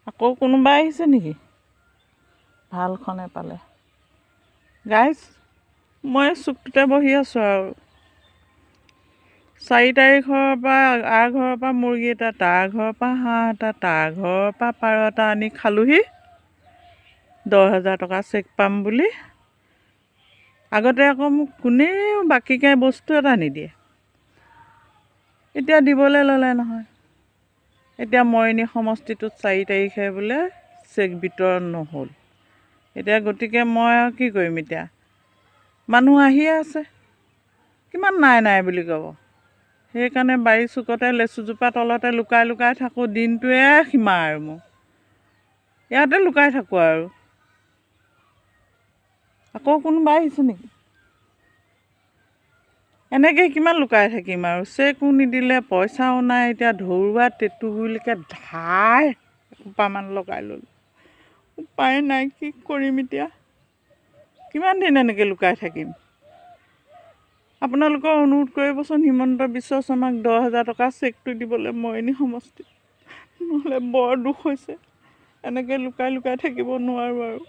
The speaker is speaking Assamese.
আকৌ কোনোবা আহিছে নেকি? ভালখনে পালে। গাইজ, মই চুকটোতে বহি আছোঁ আৰু 4 তাৰিখৰ পৰা ঘৰৰ পৰা মুৰ্গী এটা, তাৰ ঘৰৰ পৰা হাঁহ এটা, তাৰ ঘৰৰ পৰা পাৰ এটা আনি খালোহি 10,000 টকা চেক পাম বুলি। আগতে আকৌ মোক কোনেও বাকীকৈ বস্তু এটা নিদিয়ে, এতিয়া দিবলৈ ল'লে নহয়। এতিয়া মৰিনী সমষ্টিটোত 4 তাৰিখে বোলে চেক বিতৰণ নহ'ল। এতিয়া গতিকে মই আৰু কি কৰিম? এতিয়া মানুহ আহিয়ে আছে, কিমান নাই বুলি ক'ব। সেইকাৰণে বাৰী চুকতে লেচুজোপা তলতে লুকাই লুকাই থাকোঁ, দিনটোৱে সীমা আৰু মোৰ ইয়াতে লুকাই থাকোঁ আৰু। আকৌ কোনোবা আহিছে নেকি? এনেকৈ কিমান লুকাই থাকিম আৰু? চেকো নিদিলে, পইচাও নাই। এতিয়া ধৰুৱা টেটু বুলিকৈ ধাৰ এসোপামান লগাই ল'লোঁ। উপায় নাই, কি কৰিম এতিয়া? কিমান দিন এনেকৈ লুকাই থাকিম? আপোনালোকৰ অনুৰোধ কৰিবচোন হিমন্ত বিশ্ব শৰ্মাক 10,000 টকা চেকটো দিবলৈ মৰিনী সমষ্টিত, নহ'লে বৰ দুখ হৈছে। এনেকৈ লুকাই লুকাই থাকিব নোৱাৰোঁ আৰু।